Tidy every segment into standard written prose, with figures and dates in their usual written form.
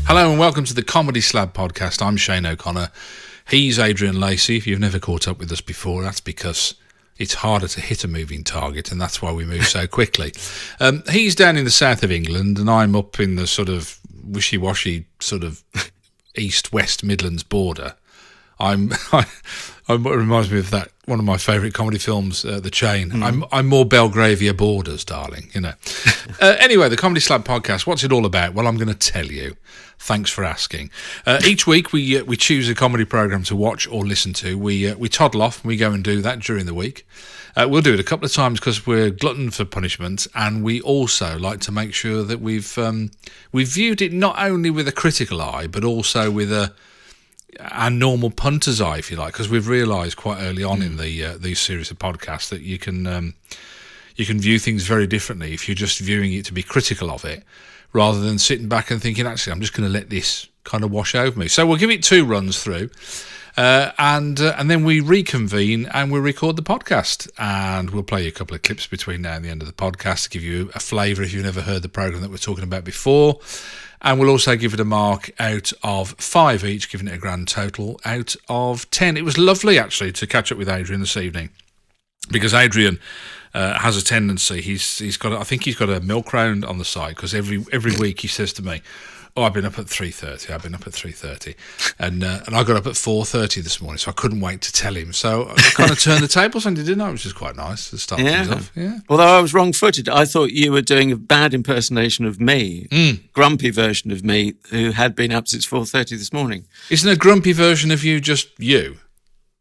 Hello and welcome to the Comedy Slab podcast. I'm Shane O'Connor. He's Adrian Lacey. If you've never caught up with us before, that's because it's harder to hit a moving target, and that's why we move so quickly. He's down in the south of England, and I'm up in the sort of wishy-washy sort of east-west Midlands border. It reminds me of that one of my favourite comedy films, The Chain. I'm more Belgravia borders, darling. You know. Anyway, the Comedy Slab podcast. What's it all about? Well, I'm going to tell you. Thanks for asking. Each week we choose a comedy program to watch or listen to. We toddle off and we go and do that during the week. We'll do it a couple of times because we're glutton for punishment, and we also like to make sure that we've viewed it not only with a critical eye but also with our normal punter's eye, if you like, because we've realised quite early on in these series of podcasts that you can view things very differently if you're just viewing it to be critical of it, rather than sitting back and thinking, actually, I'm just going to let this kind of wash over me. So we'll give it 2 runs through, and then we reconvene and we'll record the podcast, and we'll play you a couple of clips between now and the end of the podcast to give you a flavour if you've never heard the programme that we're talking about before. And we'll also give it a mark out of 5 each, giving it a grand total out of 10. It was lovely, actually, to catch up with Adrian this evening, because Adrian has a tendency. He's got a milk round on the side, because every week he says to me, "Oh, I've been up at 3:30. And I got up at 4:30 this morning, so I couldn't wait to tell him. So I kind of turned the tables on, didn't I? Which is quite nice to start things off. Yeah. Although I was wrong-footed. I thought you were doing a bad impersonation of me, grumpy version of me, who had been up since 4:30 this morning. Isn't a grumpy version of you just you?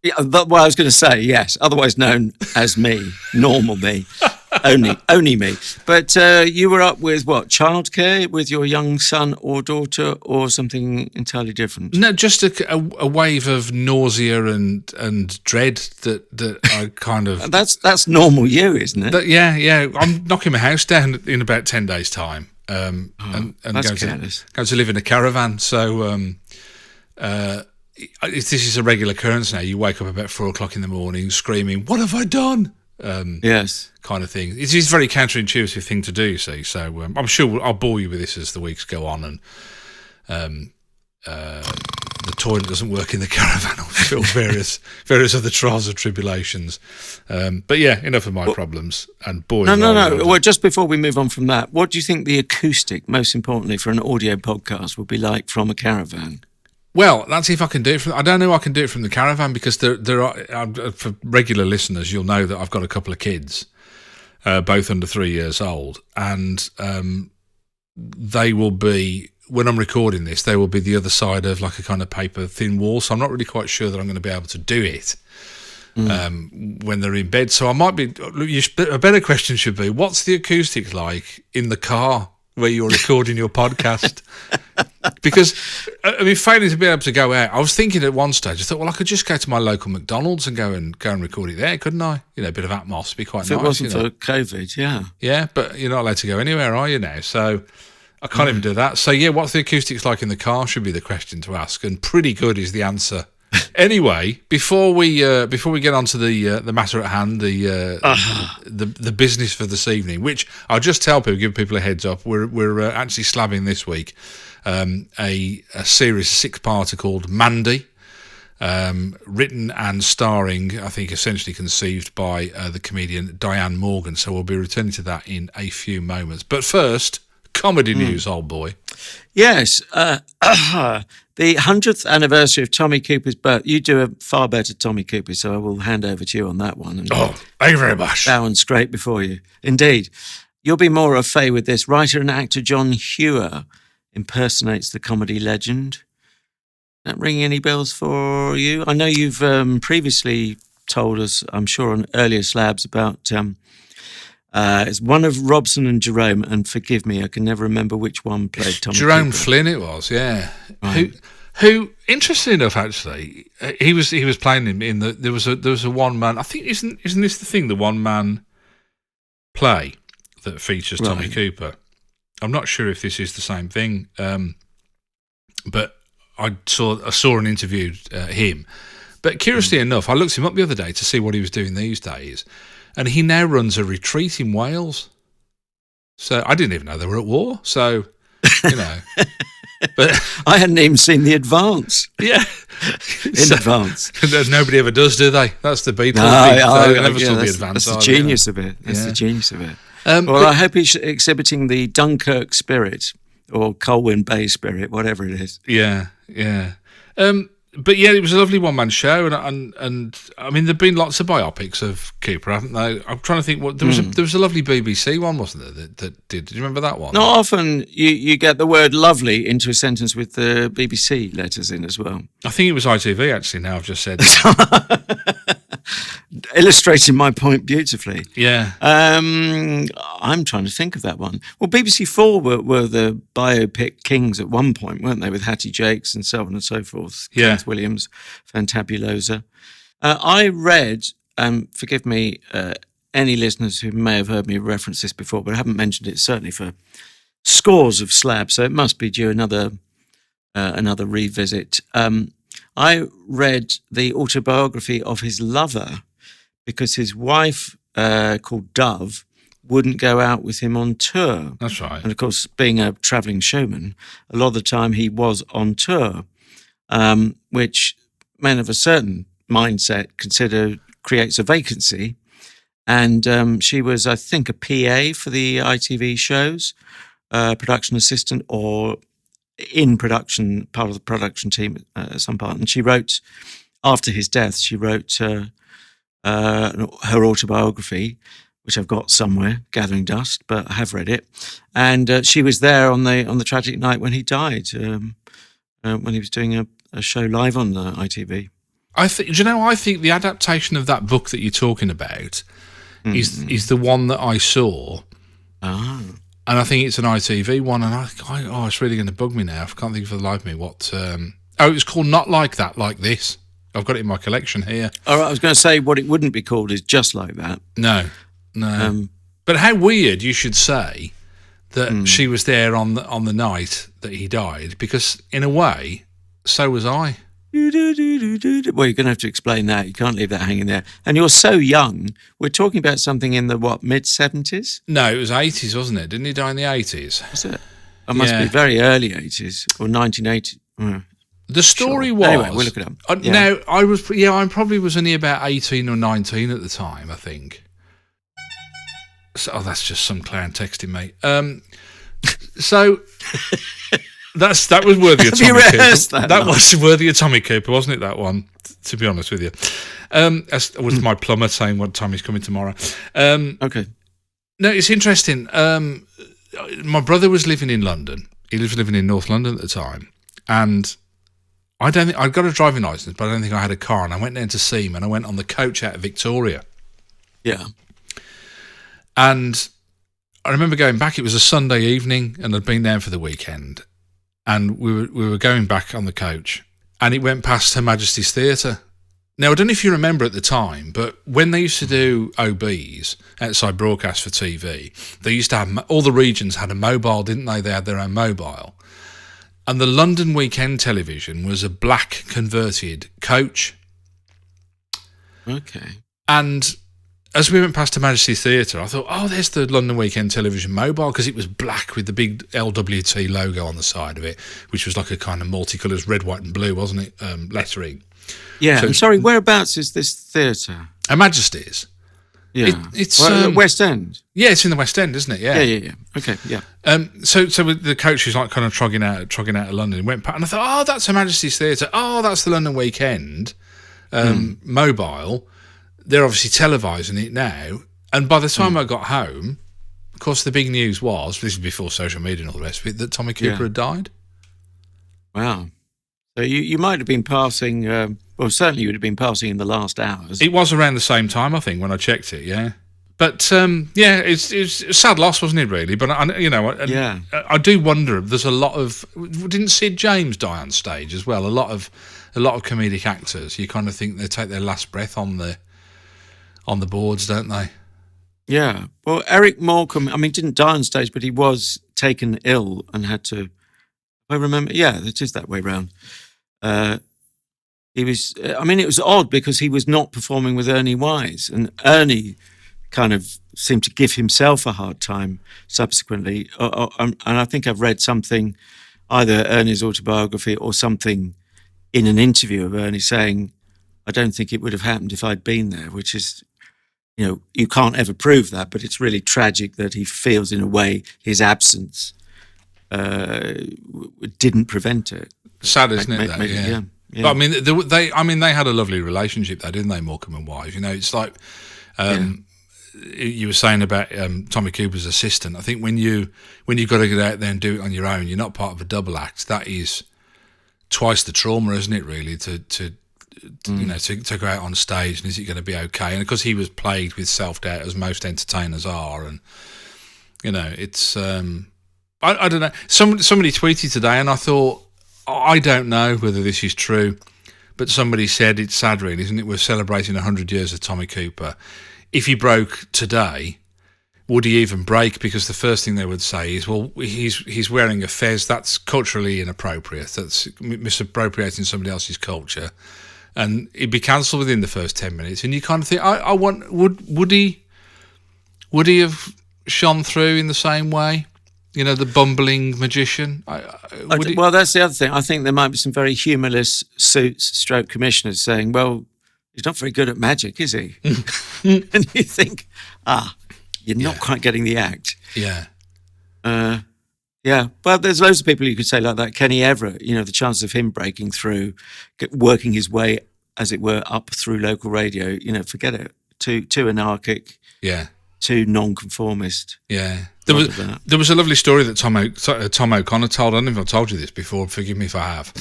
Yeah, well, I was going to say, yes, otherwise known as me, normal me. Only me. But you were up with what, childcare with your young son or daughter, or something entirely different? No, just a wave of nausea and dread that I kind of... That's normal you, isn't it? Yeah. I'm knocking my house down in about 10 days' time, and going to live in a caravan. So this is a regular occurrence now. You wake up about 4 o'clock in the morning screaming, "What have I done?" Yes, kind of thing. It is a very counterintuitive thing to do, you see. So I'm sure I'll bore you with this as the weeks go on, and the toilet doesn't work in the caravan, or various other trials and tribulations. But yeah, enough of my problems and boring. No. Well, just before we move on from that, what do you think the acoustic, most importantly for an audio podcast, would be like from a caravan? Well, that's if I can do it. I don't know I can do it from the caravan, because there are, for regular listeners, you'll know that I've got a couple of kids, both under 3 years old, and they will be, when I'm recording this, they will be the other side of like a kind of paper thin wall. So I'm not really quite sure that I'm going to be able to do it when they're in bed. So I might be. A better question should be, what's the acoustics like in the car where you're recording your podcast? Because, I mean, failing to be able to go out, I was thinking at one stage, I thought, well, I could just go to my local McDonald's and go and record it there, couldn't I? You know, a bit of atmos would be quite nice. If it wasn't for COVID, yeah. Yeah, but you're not allowed to go anywhere, are you now? So I can't even do that. So, yeah, what's the acoustics like in the car should be the question to ask, and pretty good is the answer. Anyway, before we get on to the matter at hand, the business for this evening, which I'll just tell people, give people a heads up, we're actually slabbing this week a series 6-parter called Mandy, written and starring, I think, essentially conceived by the comedian Diane Morgan. So we'll be returning to that in a few moments. But first, comedy news, old boy. Yes. The 100th anniversary of Tommy Cooper's birth. You do a far better Tommy Cooper, so I will hand over to you on that one. And thank you very much. Bow and scrape before you. Indeed. You'll be more au fait with this. Writer and actor John Hewer impersonates the comedy legend. That ring any bells for you? I know you've previously told us, I'm sure, on earlier slabs about... it's one of Robson and Jerome, and forgive me, I can never remember which one played Tommy Jerome Cooper. Flynn it was, yeah. Right. Who, interesting enough, actually, he was playing him in there was a one man. I think isn't this the thing, the one man play that features Tommy Cooper? I'm not sure if this is the same thing, but I saw and interviewed him. But curiously enough, I looked him up the other day to see what he was doing these days, and he now runs a retreat in Wales. So I didn't even know they were at war. So, you know, But I hadn't even seen the advance. yeah, In advance. Nobody ever does, do they? That's the Beatles. They never saw the advance. That's the genius of it. That's the genius of it. But I hope he's exhibiting the Dunkirk spirit or Colwyn Bay spirit, whatever it is. yeah. But yeah, it was a lovely one-man show, and I mean, there've been lots of biopics of Cooper, haven't they? I'm trying to think what there was a lovely BBC one, wasn't there? That did. Do you remember that one? Not often you get the word "lovely" into a sentence with the BBC letters in as well. I think it was ITV actually. Now I've just said, Illustrating my point beautifully. yeah. I'm trying to think of that one. Well, BBC4 were the biopic kings at one point, weren't they? With Hattie Jakes and so on and so forth. Yeah. Kenneth Williams, Fantabulosa. I read, forgive me, any listeners who may have heard me reference this before, but I haven't mentioned it certainly for scores of slabs, so it must be due another revisit. I read the autobiography of his lover because his wife, called Dove, wouldn't go out with him on tour. That's right. And of course, being a travelling showman, a lot of the time he was on tour, which men of a certain mindset consider creates a vacancy. And she was, I think, a PA for the ITV shows, production assistant or in production, part of the production team at some part. And she wrote, after his death, she wrote her autobiography, which I've got somewhere, gathering dust, but I have read it. And she was there on the tragic night when he died, when he was doing a show live on ITV. I think the adaptation of that book that you're talking about is the one that I saw. Ah. And I think it's an ITV one, and it's really going to bug me now. I can't think for the life of me what. It was called Not Like That, Like This. I've got it in my collection here. All right, I was going to say what it wouldn't be called is Just Like That. No. But how weird you should say that she was there on the night that he died, because in a way, so was I. Well, you're going to have to explain that. You can't leave that hanging there. And you're so young. We're talking about something in the, mid-70s? No, it was 80s, wasn't it? Didn't he die in the 80s? Was it? It must be very early 80s or 1980s. The story was... Anyway, we'll look it up. Now, I probably was only about 18 or 19 at the time, I think. So, that's just some clown texting me. So... That was worthy of Tommy Cooper. That was worthy of Tommy Cooper, wasn't it, that one? To be honest with you. That was my plumber saying what time he's coming tomorrow. Okay. No, it's interesting. My brother was living in London. He was living in North London at the time. And I'd got a driving licence, but I don't think I had a car. And I went down to see him, and I went on the coach out of Victoria. Yeah. And I remember going back. It was a Sunday evening, and I'd been down for the weekend. And we were going back on the coach, and it went past Her Majesty's Theatre. Now, I don't know if you remember at the time, but when they used to do OBs, outside broadcast for TV, they used to have, all the regions had a mobile, didn't they? They had their own mobile. And the London Weekend Television was a black converted coach. Okay. And as we went past Her Majesty's Theatre, I thought, there's the London Weekend Television mobile, because it was black with the big LWT logo on the side of it, which was like a kind of multicolours, red, white and blue, wasn't it, lettering. Yeah, so I'm sorry, whereabouts is this theatre? Her Majesty's. Yeah. It's West End? Yeah, it's in the West End, isn't it? Yeah. Okay, yeah. So the coach was like kind of trogging out of London, and went past, and I thought, that's Her Majesty's Theatre. That's the London Weekend mobile. They're obviously televising it now. And by the time I got home, of course, the big news was, this is before social media and all the rest of it, that Tommy Cooper had died. Wow. So you might have been passing, certainly you would have been passing in the last hours. It was around the same time, I think, when I checked it, yeah. But, it's a sad loss, wasn't it, really? But, I do wonder, there's a lot of... Didn't Sid James die on stage as well? A lot of comedic actors, you kind of think they take their last breath on the boards, don't they? Yeah. Well, Eric Morecambe, didn't die on stage, but he was taken ill and had to... I remember... Yeah, it is that way round. He was... it was odd because he was not performing with Ernie Wise, and Ernie kind of seemed to give himself a hard time subsequently. And I think I've read something either Ernie's autobiography or something in an interview of Ernie saying, I don't think it would have happened if I'd been there, which is, you can't ever prove that, but it's really tragic that he feels in a way his absence didn't prevent it. Sad, isn't it? Yeah. But I mean, they had a lovely relationship, though, didn't they, Morecambe and Wise? It's like you were saying about Tommy Cooper's assistant. I think when you've got to get out there and do it on your own, you're not part of a double act. That is twice the trauma, isn't it? Really, to go out on stage, and is it going to be okay? And because he was plagued with self-doubt, as most entertainers are, and it's I don't know. Somebody tweeted today, and I thought, I don't know whether this is true, but somebody said it's sad, really, isn't it? We're celebrating 100 years of Tommy Cooper. If he broke today, would he even break? Because the first thing they would say is, well, he's wearing a fez. That's culturally inappropriate. That's misappropriating somebody else's culture. And it'd be cancelled within the first 10 minutes. And you kind of think, would he have shone through in the same way? The bumbling magician. Well, that's the other thing. I think there might be some very humorless suits/stroke commissioners saying, well, he's not very good at magic, is he? And you think, you're not quite getting the act. Yeah. Yeah. Well, there's loads of people you could say like that. Kenny Everett, the chances of him breaking through, working his way, as it were, up through local radio, forget it. Too anarchic. Yeah. Too non-conformist. Yeah. There was a lovely story that Tom O'Connor told. I don't know if I've told you this before. Forgive me if I have.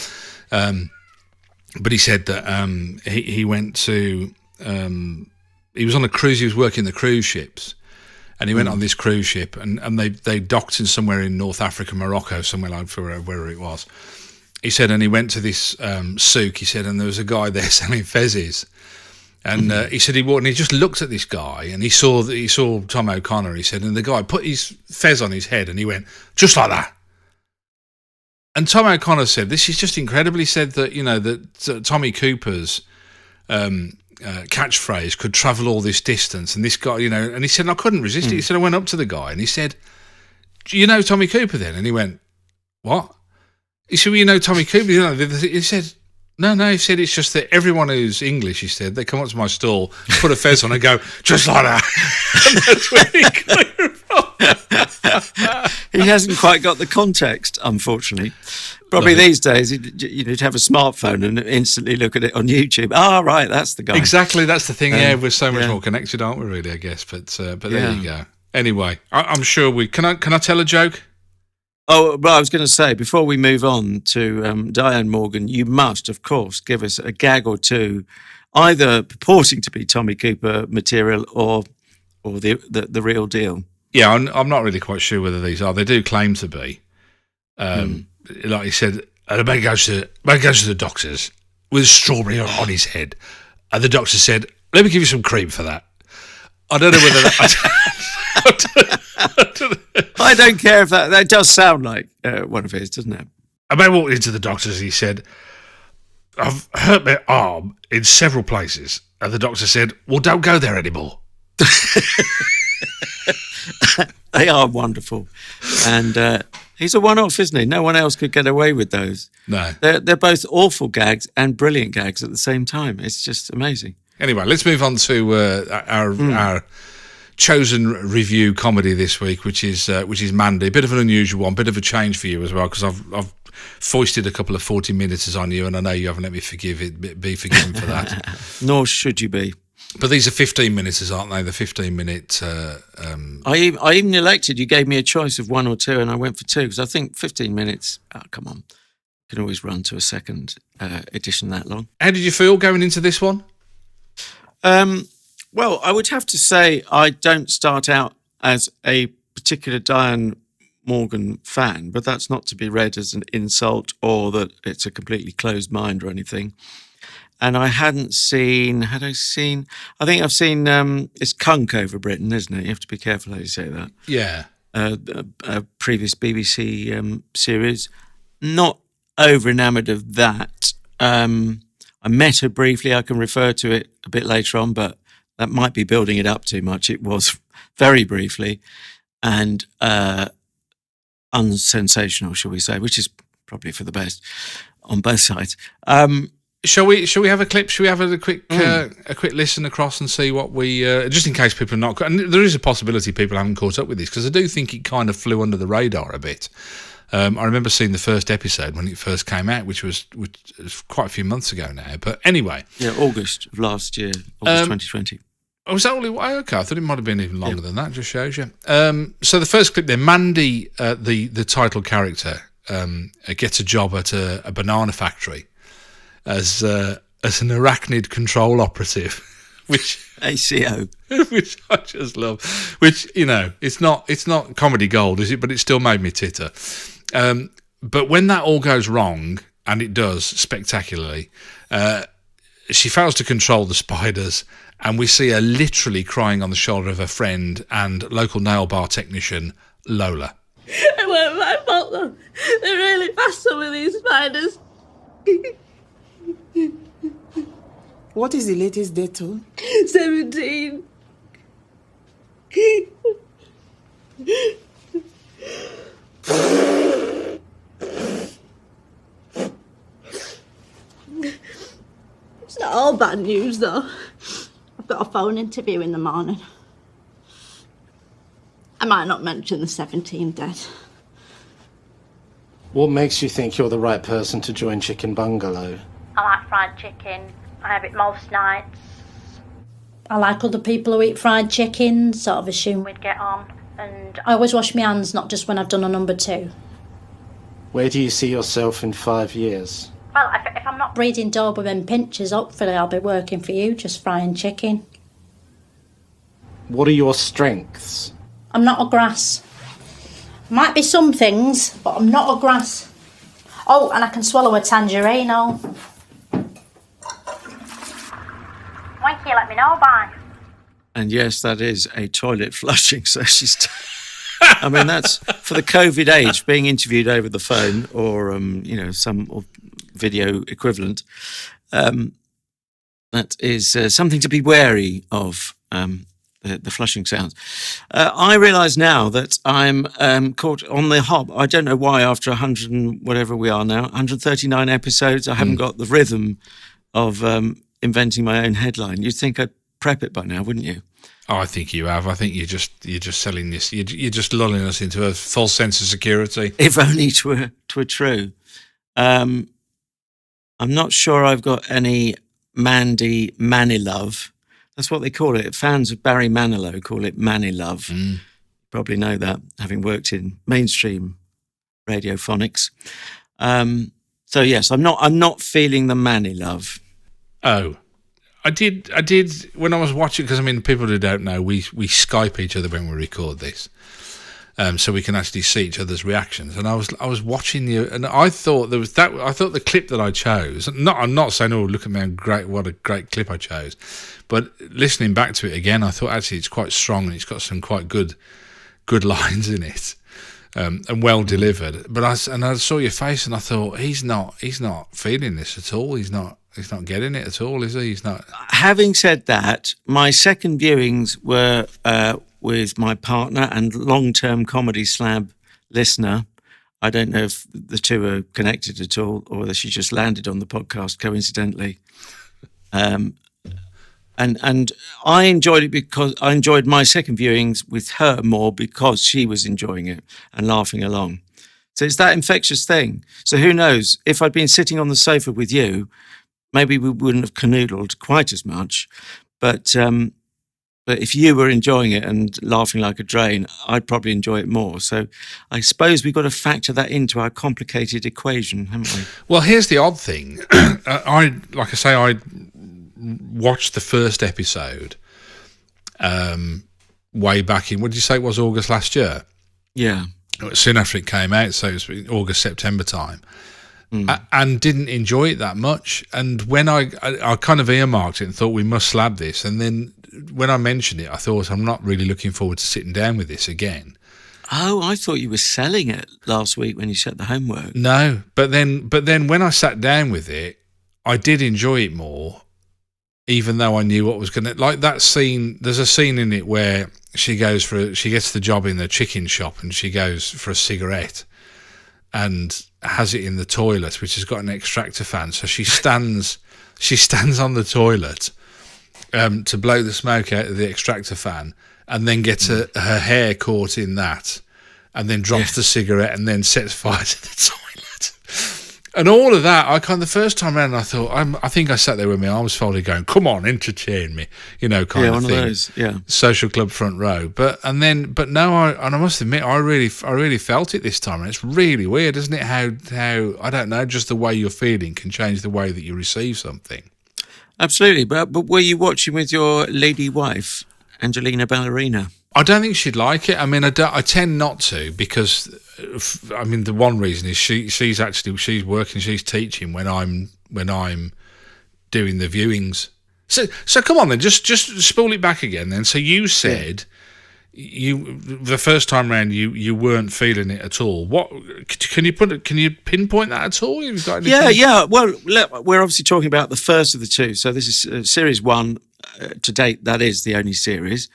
But he said that he went to... he was on a cruise. He was working the cruise ships. And he went on this cruise ship. And they docked in somewhere in North Africa, Morocco, somewhere like wherever it was. He said, and he went to this souk, he said, and there was a guy there selling fezzes. And he said he walked and he just looked at this guy and he saw Tom O'Connor, he said, and the guy put his fez on his head and he went, just like that. And Tom O'Connor said, this is just incredible. He said that, that Tommy Cooper's catchphrase could travel all this distance. And this guy, and he said, I couldn't resist it. He said, I went up to the guy and he said, do you know Tommy Cooper then? And he went, what? He said, well, you know Tommy Cooper? He said, no, he said, it's just that everyone who's English, he said, they come up to my stall, put a fez on and go, just like that. And that's where he got it from. He hasn't quite got the context, unfortunately. Probably these days, you'd have a smartphone and instantly look at it on YouTube. Right, that's the guy. Exactly, that's the thing. We're so much more connected, aren't we, really, I guess? But there you go. Anyway, I'm sure Can I tell a joke? Oh, well, I was going to say, before we move on to Diane Morgan, you must, of course, give us a gag or two, either purporting to be Tommy Cooper material or the real deal. Yeah, I'm not really quite sure whether these are. They do claim to be. Like he said, a man goes to the doctor's with a strawberry on his head, and the doctor said, "Let me give you some cream for that." I don't know whether that. I don't care if that does sound like one of his, doesn't it? A man walked into the doctor's and he said, I've hurt my arm in several places. And the doctor said, well, don't go there anymore. They are wonderful. And he's a one-off, isn't he? No one else could get away with those. No. They're both awful gags and brilliant gags at the same time. It's just amazing. Anyway, let's move on to our chosen review comedy this week, which is Mandy. A bit of an unusual one, bit of a change for you as well, because I've foisted a couple of 40-minuters on you, and I know you haven't let me be forgiven for that. Nor should you be. But these are 15-minuters, aren't they? The 15-minute... I even elected. You gave me a choice of one or two, and I went for two, because I think 15 minutes, come on, can always run to a second edition that long. How did you feel going into this one? Well, I would have to say I don't start out as a particular Diane Morgan fan, but that's not to be read as an insult or that it's a completely closed mind or anything. And I hadn't seen, I think I've seen, it's Kunk over Britain, isn't it? You have to be careful how you say that. Yeah. A previous BBC series. Not over enamoured of that. I met her briefly. I can refer to it a bit later on, but that might be building it up too much. It was very briefly and unsensational, shall we say, which is probably for the best on both sides. Shall we have a clip? Shall we have a quick listen across and see what we just in case people are not. And there is a possibility people haven't caught up with this, because I do think it kind of flew under the radar a bit. I remember seeing the first episode when it first came out, which was quite a few months ago now. But anyway, August of last year, August 2020. Oh, was that only? Okay, I thought it might have been even longer than that. Just shows you. So the first clip there, Mandy, the title character, gets a job at a banana factory as an arachnid control operative, which ACO, which I just love. Which, you know, it's not comedy gold, is it? But it still made me titter. But when that all goes wrong, and it does spectacularly, she fails to control the spiders, and we see her literally crying on the shoulder of her friend and local nail bar technician, Lola. It weren't my fault though. They're really fast, some of these spiders. What is the latest date to? 17. It's not all bad news though. I've got a phone interview in the morning. I might not mention the 17 dead. What makes you think you're the right person to join Chicken Bungalow? I like fried chicken. I have it most nights. I like other people who eat fried chicken, sort of assume We'd get on, and I always wash my hands, not just when I've done a number 2. Where do you see yourself in 5 years? well, if I'm not Breeding Doberman Pinchers, hopefully I'll be working for you, just frying chicken. What are your strengths? I'm not a grass. Might be some things, but I'm not a grass. Oh, and I can swallow a tangerine, oh. Winky, let me know by. And yes, that is a toilet flushing. So she's. I mean, that's for the COVID age, being interviewed over the phone or some video equivalent. That is something to be wary of. The flushing sounds. I realise now that I'm caught on the hop. I don't know why. After 100 and whatever we are now, 139 episodes, I haven't got the rhythm of inventing my own headline. You'd think I'd prep it by now, wouldn't you? Oh, I think you have. I think you're just selling this. You're just lulling us into a false sense of security. If only twere true. I'm not sure I've got any Mandy Manilove. That's what they call it. Fans of Barry Manilow call it Manilove. Probably know that, having worked in mainstream radiophonics. So yes, I'm not feeling the Manilove. Oh, I did when I was watching, because I mean, people who don't know, we Skype each other when we record this, so we can actually see each other's reactions. And I was watching you, and I thought the clip that I chose. I'm not saying, oh, look at me, what a great clip I chose, but listening back to it again, I thought actually it's quite strong and it's got some quite good lines in it, and well delivered. But I saw your face and I thought he's not feeling this at all. He's not getting it at all, is he? He's not. Having said that, my second viewings were with my partner and long-term Comedy Slab listener. I don't know if the two are connected at all or whether she just landed on the podcast coincidentally. And I enjoyed it because I enjoyed my second viewings with her more because she was enjoying it and laughing along. So it's that infectious thing. So who knows? If I'd been sitting on the sofa with you, maybe we wouldn't have canoodled quite as much. But if you were enjoying it and laughing like a drain, I'd probably enjoy it more. So I suppose we've got to factor that into our complicated equation, haven't we? Well, here's the odd thing. I watched the first episode way back in, what did you say it was, August last year? Yeah. Soon after it came out, so it was August, September time. And didn't enjoy it that much. And when I kind of earmarked it and thought we must slab this, and then when I mentioned it, I thought I'm not really looking forward to sitting down with this again. Oh, I thought you were selling it last week when you set the homework. No, but then when I sat down with it, I did enjoy it more, even though I knew what was going to, like that scene. There's a scene in it where she gets the job in the chicken shop and she goes for a cigarette. and has it in the toilet, which has got an extractor fan. So she stands on the toilet to blow the smoke out of the extractor fan, and then gets her hair caught in that, and then drops the cigarette, and then sets fire to the toilet. And all of that, the first time around, I thought, I think I sat there with my arms folded, going, "Come on, entertain me," kind of thing. One of those, Social club front row. But no, I must admit, I really felt it this time, and it's really weird, isn't it? How I don't know, just the way you're feeling can change the way that you receive something. Absolutely. But were you watching with your lady wife, Angelina Ballerina? I don't think she'd like it. I mean, I tend not to, because, I mean, the one reason is she's working, she's teaching when I'm doing the viewings. So come on then, just spool it back again then. So you said the first time round you weren't feeling it at all. What can you pinpoint that at all? You've got anything? Yeah. Well, we're obviously talking about the first of the two. So this is series 1. To date, that is the only series.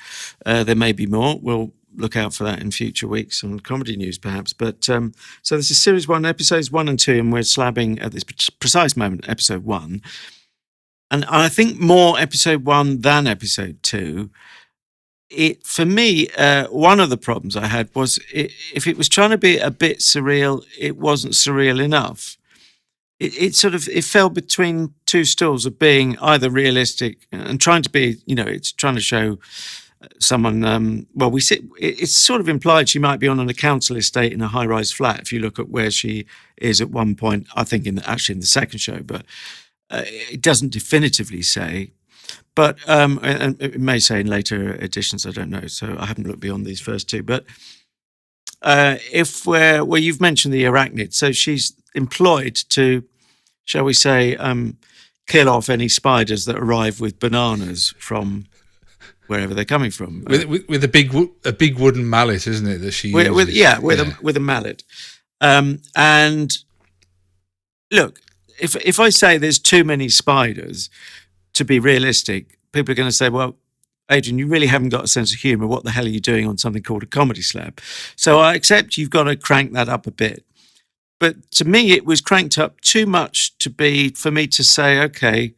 There may be more. We'll look out for that in future weeks on Comedy News, perhaps. But so this is series 1, episodes 1 and 2, and we're slabbing at this precise moment episode 1. And I think more episode 1 than episode 2. For me, one of the problems I had was if it was trying to be a bit surreal, it wasn't surreal enough. It fell between two stools of being either realistic and trying to be, it's trying to show someone, it's sort of implied she might be on a council estate in a high-rise flat if you look at where she is at one point, I think in the second show, but it doesn't definitively say. But and it may say in later editions, I don't know, so I haven't looked beyond these first two. But you've mentioned the arachnid, so she's employed to, shall we say, kill off any spiders that arrive with bananas from wherever they're coming from. With a big wooden mallet, isn't it, that she uses? With a mallet. And look, if I say there's too many spiders to be realistic, people are going to say, well, Adrian, you really haven't got a sense of humour. What the hell are you doing on something called a comedy slab? So I accept you've got to crank that up a bit. But to me, it was cranked up too much for me to say, okay,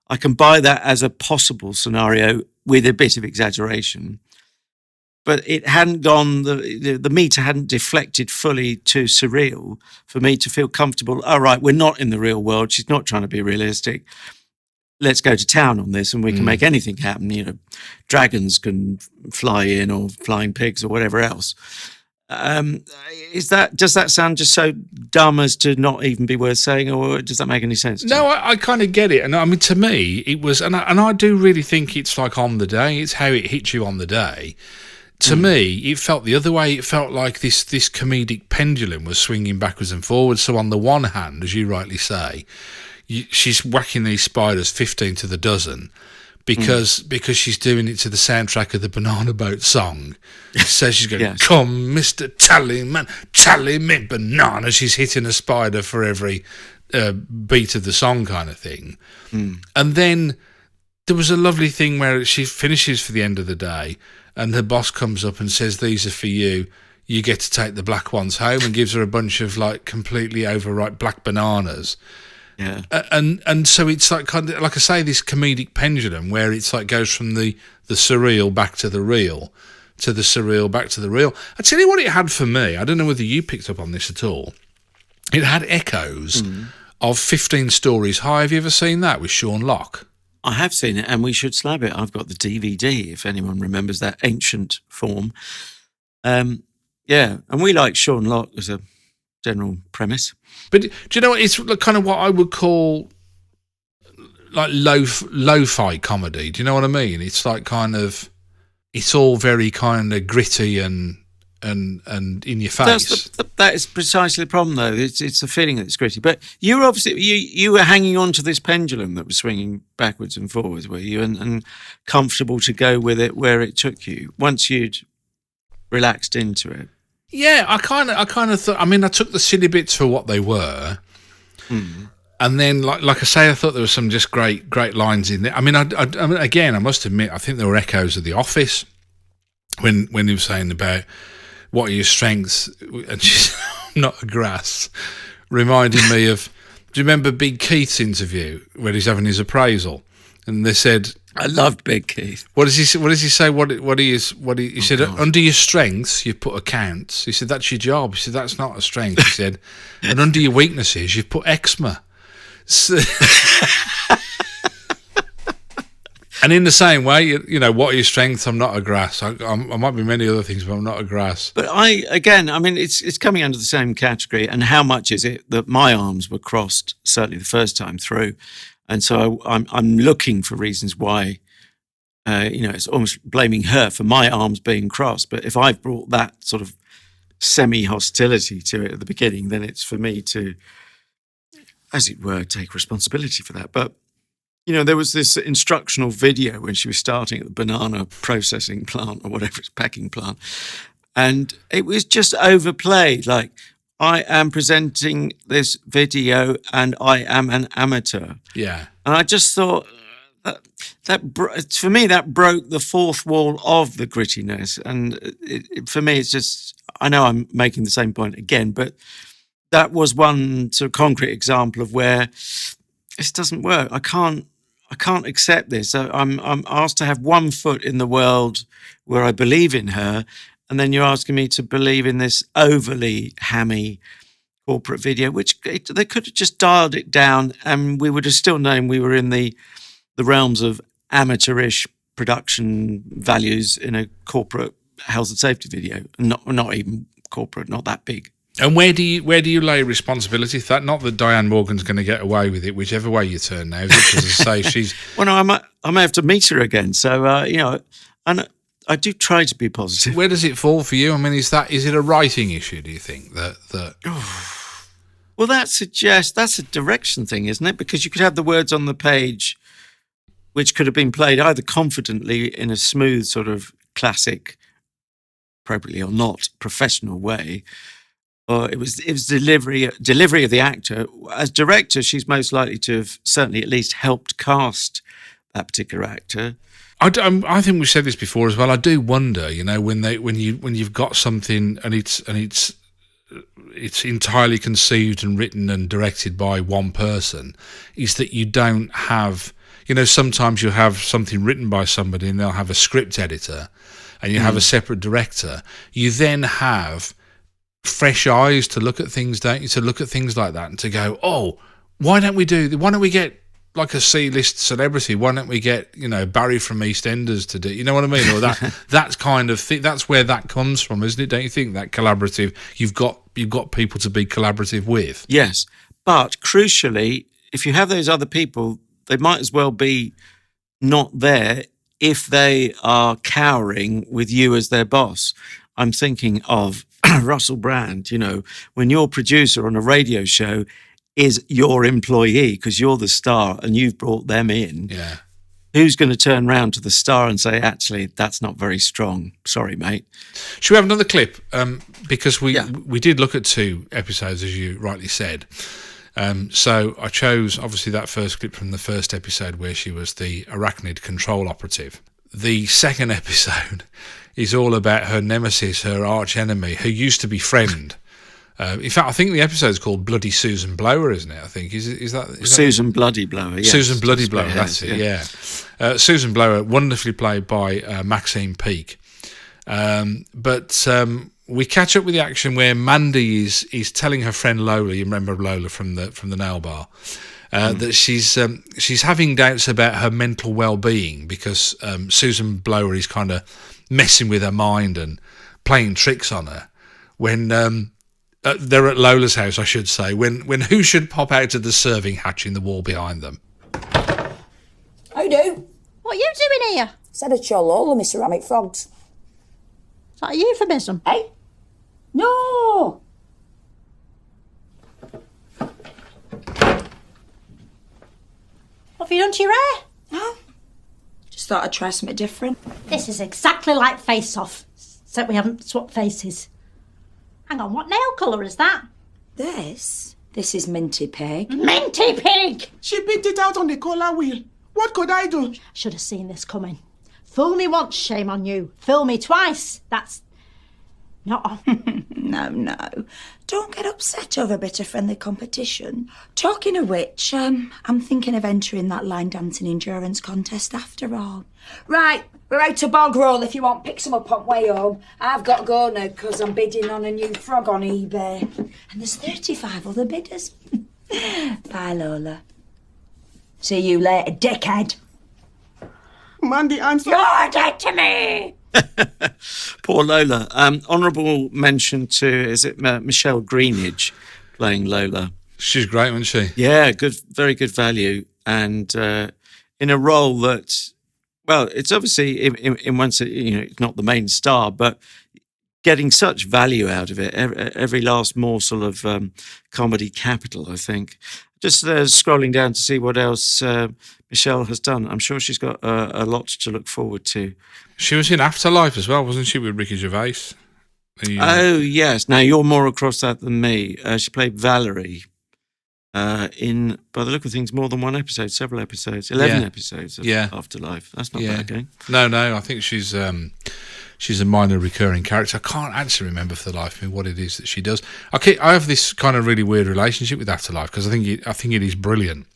I can buy that as a possible scenario with a bit of exaggeration. But it hadn't gone, the meter hadn't deflected fully to surreal for me to feel comfortable. All right, we're not in the real world. She's not trying to be realistic. Let's go to town on this and we can make anything happen. Dragons can fly in, or flying pigs, or whatever else. Does that sound just so dumb as to not even be worth saying, or does that make any sense? No, I kind of get it. And I mean, to me, it was, and I do really think it's like on the day. It's how it hits you on the day. To me, it felt the other way. It felt like this comedic pendulum was swinging backwards and forwards. So on the one hand, as you rightly say, she's whacking these spiders 15 to the dozen. Because she's doing it to the soundtrack of the Banana Boat song. So she's going, yes. Come, Mr. Tallyman, tally me banana. She's hitting a spider for every beat of the song, kind of thing. And then there was a lovely thing where she finishes for the end of the day, and her boss comes up and says, "These are for you. You get to take the black ones home," and gives her a bunch of like completely overripe black bananas. Yeah, and so it's like kind of like I say, this comedic pendulum where it's like goes from the surreal back to the real, to the surreal back to the real. I tell you what, it had for me. I don't know whether you picked up on this at all. It had echoes of 15 Stories High. Have you ever seen that with Sean Locke? I have seen it, and we should slab it. I've got the DVD if anyone remembers that ancient form. Yeah, and we like Sean Locke as a general premise. But do you know what? It's kind of what I would call like lo-fi comedy. Do you know what I mean? It's like kind of, it's all very kind of gritty and in your face. That is precisely the problem, though. It's the feeling that it's gritty. But you were obviously you were hanging on to this pendulum that was swinging backwards and forwards, were you? And comfortable to go with it where it took you once you'd relaxed into it. Yeah, I kind of thought. I mean, I took the silly bits for what they were, and then, like I say, I thought there were some just great lines in there. I mean, again, I must admit, I think there were echoes of The Office when he was saying about what are your strengths, and she's, not a grass reminded me of, do you remember Big Keith's interview where he's having his appraisal? And they said, I loved Big Keith. What does he say? He said, under your strengths, you put accounts. He said, that's your job. He said, that's not a strength. He said, and under your weaknesses, you put eczema. So, and in the same way, you know, what are your strengths? I'm not a grass. I might be many other things, but I'm not a grass. But it's coming under the same category. And how much is it that my arms were crossed, certainly the first time through? And so I'm looking for reasons why, it's almost blaming her for my arms being crossed. But if I've brought that sort of semi-hostility to it at the beginning, then it's for me to, as it were, take responsibility for that. But, you know, there was this instructional video when she was starting at the banana processing plant or whatever, it's packing plant. And it was just overplayed, like, I am presenting this video and I am an amateur. Yeah. And I just thought for me, that broke the fourth wall of the grittiness. And for me, it's just, I know I'm making the same point again, but that was one sort of concrete example of where this doesn't work. I can't accept this. I'm asked to have one foot in the world where I believe in her, and then you're asking me to believe in this overly hammy corporate video, which they could have just dialed it down and we would have still known we were in the realms of amateurish production values in a corporate health and safety video. Not even corporate, not that big. And where do you lay responsibility for that? Not that Diane Morgan's going to get away with it, whichever way you turn now. Because as I say, she's... Well, no, I may have to meet her again. So, and I do try to be positive. Where does it fall for you? I mean, is it a writing issue, do you think? that? Well, that's a direction thing, isn't it? Because you could have the words on the page which could have been played either confidently in a smooth sort of classic, appropriately or not, professional way, or it was delivery of the actor. As director, she's most likely to have certainly at least helped cast that particular actor. I think we've said this before as well. I do wonder, you know, when you've got something and it's entirely conceived and written and directed by one person, is that you don't have, you know, sometimes you have something written by somebody and they'll have a script editor and you have a separate director. You then have fresh eyes to look at things, don't you? To look at things like that and to go, oh, why don't we get like a C-list celebrity? Why don't we get, you know, Barry from EastEnders to do, you know what I mean? Or that kind of thing. That's where that comes from, isn't it? Don't you think that collaborative? You've got people to be collaborative with. Yes, but crucially, if you have those other people, they might as well be not there if they are cowering with you as their boss. I'm thinking of Russell Brand. You know, when your producer on a radio show is your employee because you're the star and you've brought them in. Yeah. Who's going to turn around to the star and say, actually, that's not very strong. Sorry, mate. Should we have another clip? Because we did look at 2 episodes, as you rightly said. So I chose, obviously, that first clip from the first episode where she was the arachnid control operative. The second episode is all about her nemesis, her arch enemy, who used to be friend. In fact, I think the episode's called Bloody Susan Blower, isn't it? I think is that Susan Bloody Blower? Yes. Susan Bloody Blower. That's it. Yeah. Susan Blower, wonderfully played by Maxine Peake. But we catch up with the action where Mandy is telling her friend Lola. You remember Lola from the nail bar. That she's having doubts about her mental well-being because Susan Blower is kind of messing with her mind and playing tricks on her when. They're at Lola's house, I should say, when who should pop out of the serving hatch in the wall behind them? I do. What are you doing here? Said I'd show Lola my ceramic frogs. Is that a euphemism? Hey? No! What have you done to your hair? No. Just thought I'd try something different. This is exactly like Face Off, except we haven't swapped faces. Hang on, what nail colour is that? This is Minty Pig. Minty Pig! She picked it out on the collar wheel. What could I do? Should have seen this coming. Fool me once, shame on you. Fool me twice. That's No. No. Don't get upset over a bit of friendly competition. Talking of which, I'm thinking of entering that line dancing endurance contest after all. Right, we're out to bog roll if you want. Pick some up on way home. I've got to go now because I'm bidding on a new frog on eBay. And there's 35 other bidders. Bye, Lola. See you later, dickhead. Mandy, I'm so... You're dead to me! Poor Lola. Honourable mention to, is it Michelle Greenidge playing Lola? She's great, wasn't she? Yeah, good, very good value. And in a role that, well, it's obviously in one sense, it's not the main star, but getting such value out of it. Every last morsel of comedy capital, I think. Just scrolling down to see what else Michelle has done. I'm sure she's got a lot to look forward to. She was in Afterlife as well, wasn't she, with Ricky Gervais? Oh, yes. Now, you're more across that than me. She played Valerie in, by the look of things, more than one episode, several episodes, 11 episodes of Afterlife. That's not bad going. No, I think she's a minor recurring character. I can't actually remember for the life of me what it is that she does. I have this kind of really weird relationship with Afterlife because I think it is brilliant.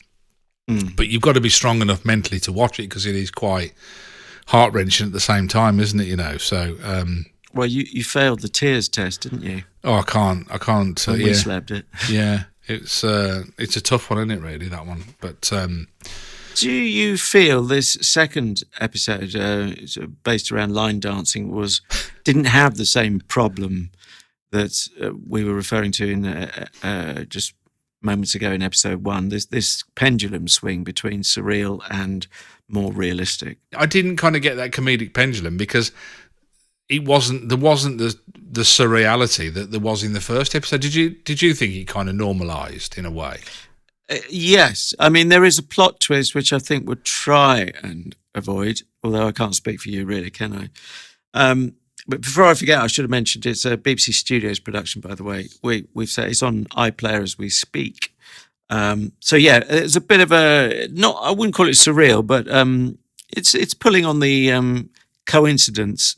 But you've got to be strong enough mentally to watch it because it is quite heart-wrenching at the same time, isn't it? So... well, you failed the tears test, didn't you? Oh, I can't. We slabbed it. Yeah, it's a tough one, isn't it, really, that one? But... do you feel this second episode, based around line dancing, didn't have the same problem that we were referring to in just moments ago in episode 1? This pendulum swing between surreal and more realistic. I didn't kind of get that comedic pendulum because there wasn't the surreality that there was in the first episode. Did you think it kind of normalised in a way? Yes. I mean, there is a plot twist which I think would try and avoid, although I can't speak for you really, can I? But before I forget, I should have mentioned it's a BBC Studios production, by the way. We've said it's on iPlayer as we speak. So yeah, it's a bit of I wouldn't call it surreal, but it's pulling on the coincidence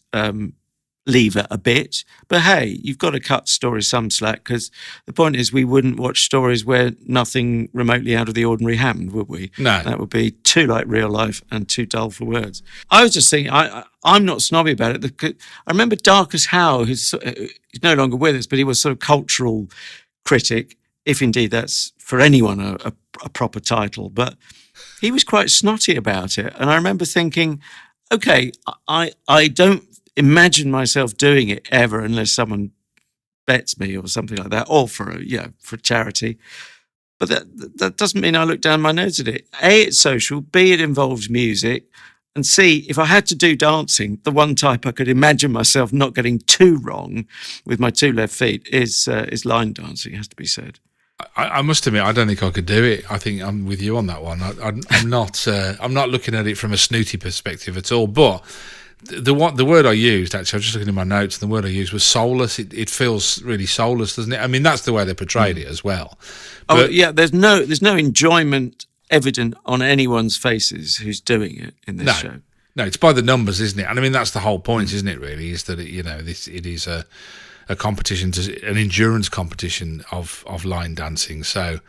lever a bit. But hey, you've got to cut stories some slack because the point is we wouldn't watch stories where nothing remotely out of the ordinary happened, would we? No. That would be too like real life and too dull for words. I was just thinking, I'm not snobby about it. I remember Darcus Howe, who's no longer with us, but he was sort of cultural critic, if indeed that's for anyone a proper title. But he was quite snotty about it. And I remember thinking, okay, I don't imagine myself doing it ever unless someone bets me or something like that, or for a charity. But that doesn't mean I look down my nose at it. A, it's social. B, it involves music. And C, if I had to do dancing, the one type I could imagine myself not getting too wrong with my two left feet is line dancing, has to be said. I must admit, I don't think I could do it. I think I'm with you on that one. I'm not looking at it from a snooty perspective at all. But the word I used, actually, I was just looking at my notes, and the word I used was soulless. It feels really soulless, doesn't it? I mean, that's the way they portrayed it as well. But, yeah, there's no enjoyment evident on anyone's faces who's doing it in this show. No, it's by the numbers, isn't it? And I mean, that's the whole point, isn't it? Really, is that it is a competition, an endurance competition of line dancing. So,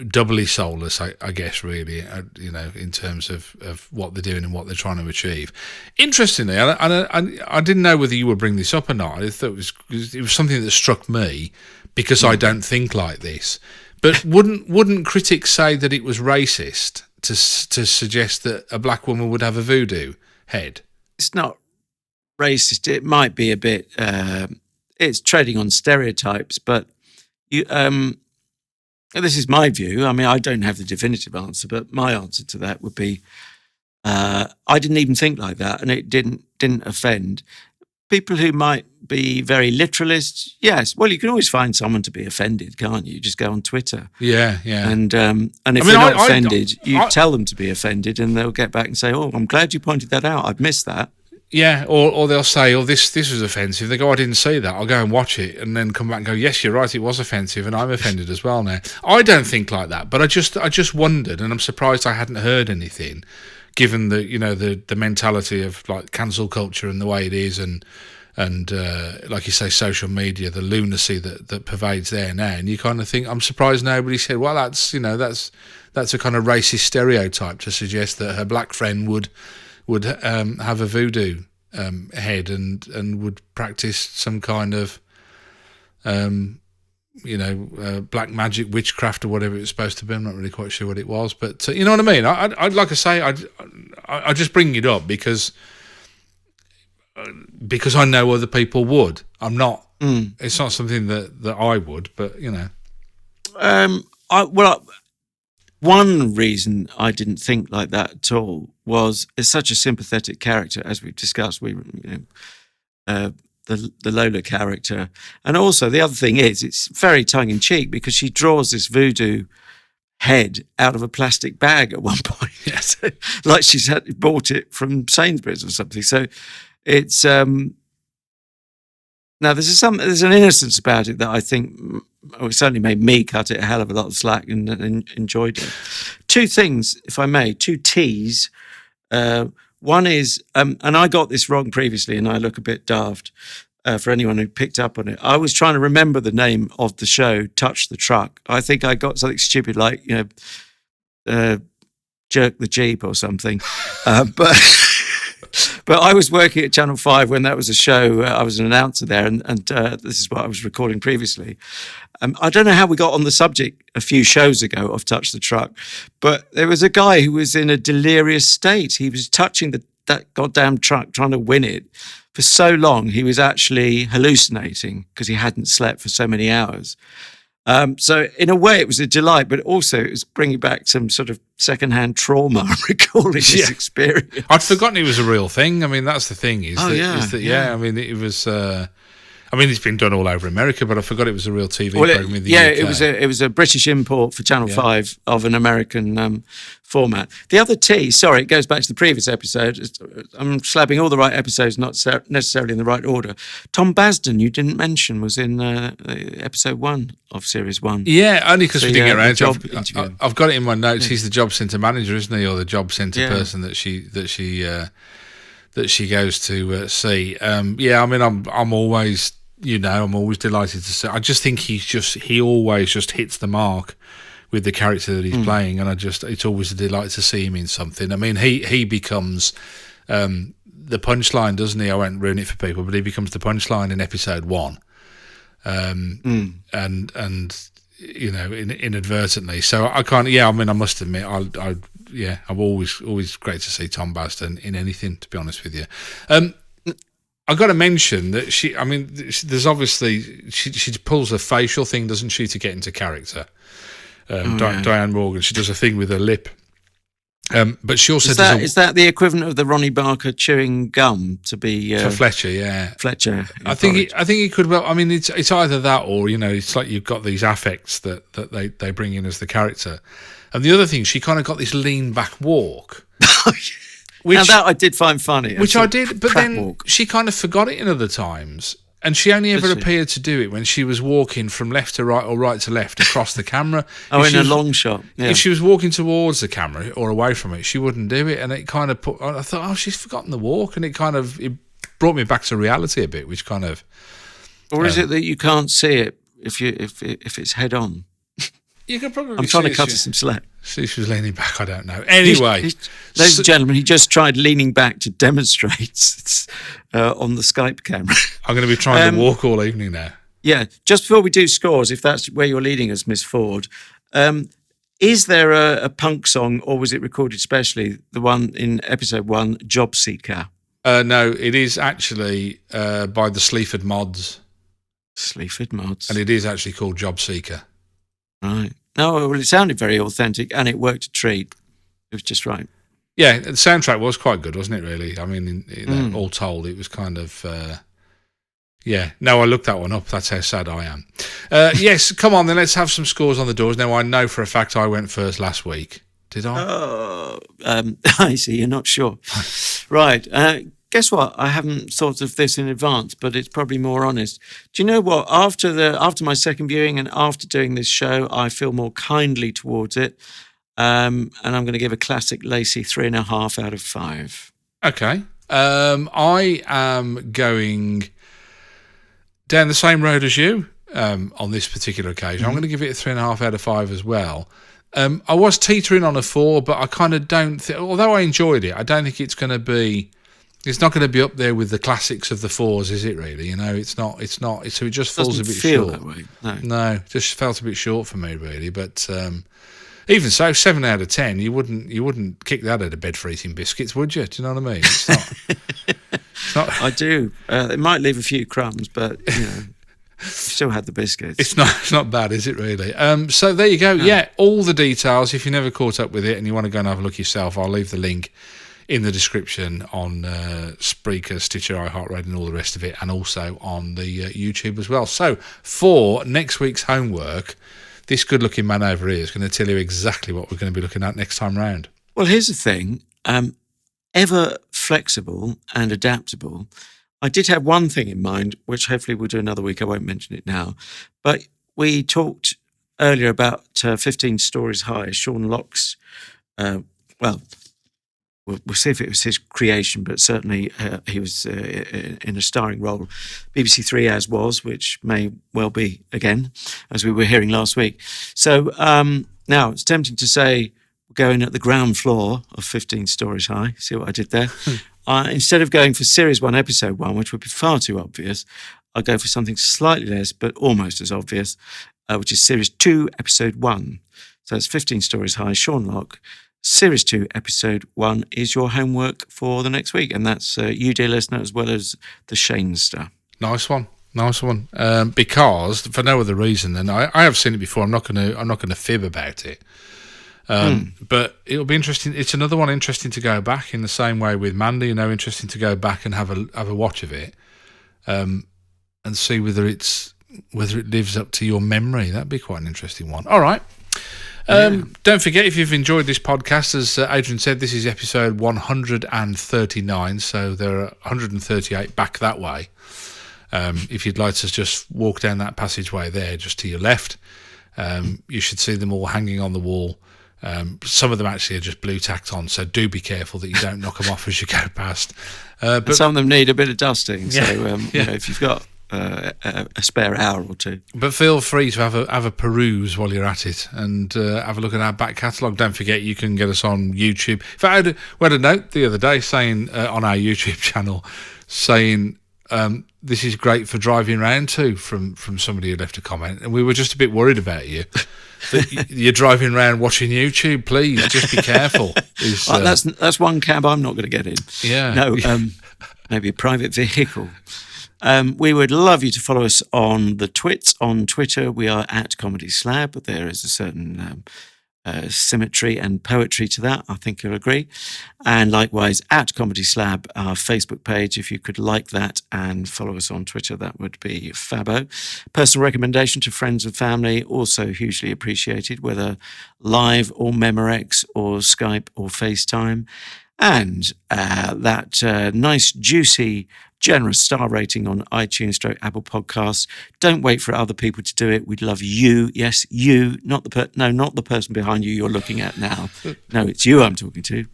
doubly soulless, I guess, really, in terms of what they're doing and what they're trying to achieve. Interestingly, I didn't know whether you would bring this up or not. I thought it was something that struck me because I don't think like this. But wouldn't critics say that it was racist to suggest that a black woman would have a voodoo head? It's not racist. It might be a bit. It's treading on stereotypes, but you. This is my view. I mean, I don't have the definitive answer, but my answer to that would be, I didn't even think like that, and it didn't offend people who might be very literalists. Yes, well, you can always find someone to be offended, can't you? Just go on Twitter. Yeah. And if they're not offended, you tell them to be offended, and they'll get back and say, "Oh, I'm glad you pointed that out. I'd missed that." Yeah, or they'll say, "Oh, this was offensive." They go, "I didn't see that. I'll go and watch it," and then come back and go, "Yes, you're right. It was offensive, and I'm offended as well now." I don't think like that, but I just wondered, and I'm surprised I hadn't heard anything, given the mentality of like cancel culture and the way it is, and and like you say, social media, the lunacy that pervades there now, and you kind of think, I'm surprised nobody said, well, that's a kind of racist stereotype to suggest that her black friend would have a voodoo head and would practice some kind of black magic, witchcraft, or whatever it was supposed to be. I'm not really quite sure what it was, but you know what I mean. I like I say, I just bring it up because I know other people would. I'm not. It's not something that I would, but you know. One reason I didn't think like that at all was it's such a sympathetic character, as we've discussed. The Lola character, and also the other thing is it's very tongue in cheek because she draws this voodoo head out of a plastic bag at one point. Yes, like she's bought it from Sainsbury's or something. So it's now there's an innocence about it that I think certainly made me cut it a hell of a lot of slack and enjoyed it. Two things, if I may, two T's. One is, and I got this wrong previously, and I look a bit daft for anyone who picked up on it. I was trying to remember the name of the show, Touch the Truck. I think I got something stupid like, Jerk the Jeep or something. But I was working at Channel 5 when that was a show. I was an announcer there, and this is what I was recording previously. I don't know how we got on the subject a few shows ago of Touch the Truck, but there was a guy who was in a delirious state. He was touching that goddamn truck, trying to win it for so long. He was actually hallucinating because he hadn't slept for so many hours. So in a way, it was a delight, but also it was bringing back some sort of secondhand trauma, recalling this experience. I'd forgotten it was a real thing. I mean, that's the thing. I mean, it was. It's been done all over America, but I forgot it was a real TV program in the UK. it was a British import for Channel 5 of an American format. The other T, sorry, it goes back to the previous episode. I'm slabbing all the right episodes, not necessarily in the right order. Tom Basden, you didn't mention, was in episode 1 of series 1. Yeah, only because we didn't get around to it. I've got it in my notes. Yeah. He's the job centre manager, isn't he, or the job centre person that she goes to see. I'm always. I'm always delighted to see. I just think he always just hits the mark with the character that he's playing, and it's always a delight to see him in something. I mean, he becomes the punchline, doesn't he? I won't ruin it for people, but he becomes the punchline in episode 1, and inadvertently. So I can't. Yeah, I mean, I must admit, I'm always great to see Tom Basden in anything. To be honest with you. I've got to mention that there's obviously, she pulls a facial thing, doesn't she, to get into character. Diane Morgan, she does a thing with her lip. But she also is that the equivalent of the Ronnie Barker chewing gum to be for Fletcher? Yeah, Fletcher. I think he could. Well, I mean, it's either that or it's like you've got these affects that they bring in as the character. And the other thing, she kind of got this lean back walk. Now that I did find funny. Which I did, but then walk. she kind of forgot it in other times. And she only ever appeared to do it when she was walking from left to right or right to left across the camera. In a long shot. Yeah. If she was walking towards the camera or away from it, she wouldn't do it. And it kind of I thought, she's forgotten the walk. And it brought me back to reality a bit, which kind of... Or is it that you can't see it if it's head on? You could probably. I'm trying to cut her some slack. See, she was leaning back. I don't know. Anyway, ladies and gentlemen, he just tried leaning back to demonstrate on the Skype camera. I'm going to be trying to walk all evening now. Yeah. Just before we do scores, if that's where you're leading us, Miss Ford, is there a punk song, or was it recorded specially? The one in episode 1, Job Seeker. No, it is actually by the Sleaford Mods. Sleaford Mods, and it is actually called Job Seeker. Right. No, well, it sounded very authentic, and it worked a treat. It was just right. Yeah, the soundtrack was quite good, wasn't it, really? I mean, all told, it was kind of... No, I looked that one up. That's how sad I am. Yes, come on then, let's have some scores on the doors. Now, I know for a fact I went first last week. Did I? Oh, I see, you're not sure. Right. Guess what? I haven't thought of this in advance, but it's probably more honest. Do you know what? After my second viewing and after doing this show, I feel more kindly towards it. And I'm going to give a classic Lacey 3.5 out of 5. Okay. I am going down the same road as you on this particular occasion. I'm going to give it a 3.5 out of 5 as well. I was teetering on a 4, but I kind of don't although I enjoyed it, I don't think it's going to be... It's not going to be up there with the classics of the 4s, is it really? You know, it's not. So it just falls a bit feel short. That way. No, just felt a bit short for me, really. But even so, 7 out of 10, you wouldn't kick that out of bed for eating biscuits, would you? Do you know what I mean? It's not. I do. It might leave a few crumbs, but you still had the biscuits. It's not bad, is it really? So there you go. No. Yeah, all the details. If you never caught up with it and you want to go and have a look yourself, I'll leave the link in the description on Spreaker, Stitcher, iHeartRadio and all the rest of it, and also on the YouTube as well. So for next week's homework, this good-looking man over here is going to tell you exactly what we're going to be looking at next time round. Well, here's the thing. Ever flexible and adaptable. I did have one thing in mind, which hopefully we'll do another week. I won't mention it now. But we talked earlier about 15 Stories High, Sean Locke's, We'll see if it was his creation, but certainly he was in a starring role. BBC Three as was, which may well be again, as we were hearing last week. So now it's tempting to say we're going at the ground floor of 15 Stories High. See what I did there? Instead of going for Series 1, Episode 1, which would be far too obvious, I'll go for something slightly less, but almost as obvious, which is Series 2, Episode 1. So it's 15 Stories High, Sean Locke. Series 2, Episode 1 is your homework for the next week, and that's you, dear listener, as well as the Shanester. Nice one. Because for no other reason than I have seen it before. I'm not going to fib about it. But it'll be interesting. It's another one interesting to go back in the same way with Mandy. Interesting to go back and have a watch of it, and see whether it lives up to your memory. That'd be quite an interesting one. All right. Don't forget, if you've enjoyed this podcast, as Adrian said, this is episode 139, so there are 138 back that way. If you'd like to just walk down that passageway there, just to your left, you should see them all hanging on the wall. Some of them actually are just blue tacked on, so do be careful that you don't knock them off as you go past. But some of them need a bit of dusting, so if you've got a spare hour or two. But feel free to have a peruse while you're at it and have a look at our back catalogue. Don't forget you can get us on YouTube. In fact, we had a note the other day saying on our YouTube channel saying this is great for driving around too, from somebody who left a comment, and we were just a bit worried about you. That you're driving around watching YouTube. Please just be careful. That's one cab I'm not going to get in. Yeah. No, maybe a private vehicle. We would love you to follow us on the twits. On Twitter, we are at Comedy Slab, but there is a certain symmetry and poetry to that, I think you'll agree. And likewise, at Comedy Slab, our Facebook page. If you could like that and follow us on Twitter, that would be fabbo. Personal recommendation to friends and family, also hugely appreciated, whether live or Memorex or Skype or FaceTime. And that nice, juicy, generous star rating on iTunes / Apple Podcasts. Don't wait for other people to do it. We'd love you. Yes, you, not the person behind you you're looking at now. No, it's you I'm talking to.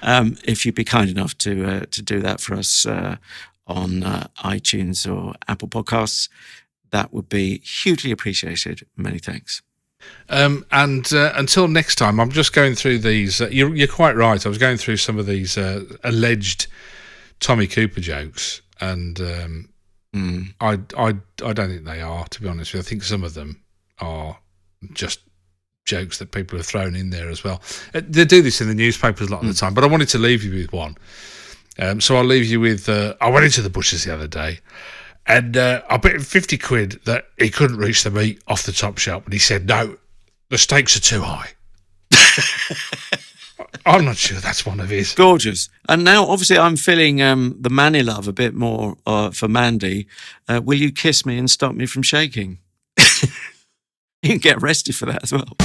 If you'd be kind enough to do that for us on iTunes or Apple Podcasts, that would be hugely appreciated. Many thanks. And until next time, I'm just going through these. You're quite right. I was going through some of these alleged Tommy Cooper jokes, and I don't think they are, to be honest with you. I think some of them are just jokes that people have thrown in there as well. They do this in the newspapers a lot of the time, but I wanted to leave you with one. So I'll leave you with, I went into the butcher's the other day, and I bet him 50 quid that he couldn't reach the meat off the top shelf, and he said, no, the steaks are too high. I'm not sure that's one of his. Gorgeous. And now, obviously, I'm feeling the manny love a bit more for Mandy. Will you kiss me and stop me from shaking? You can get arrested for that as well.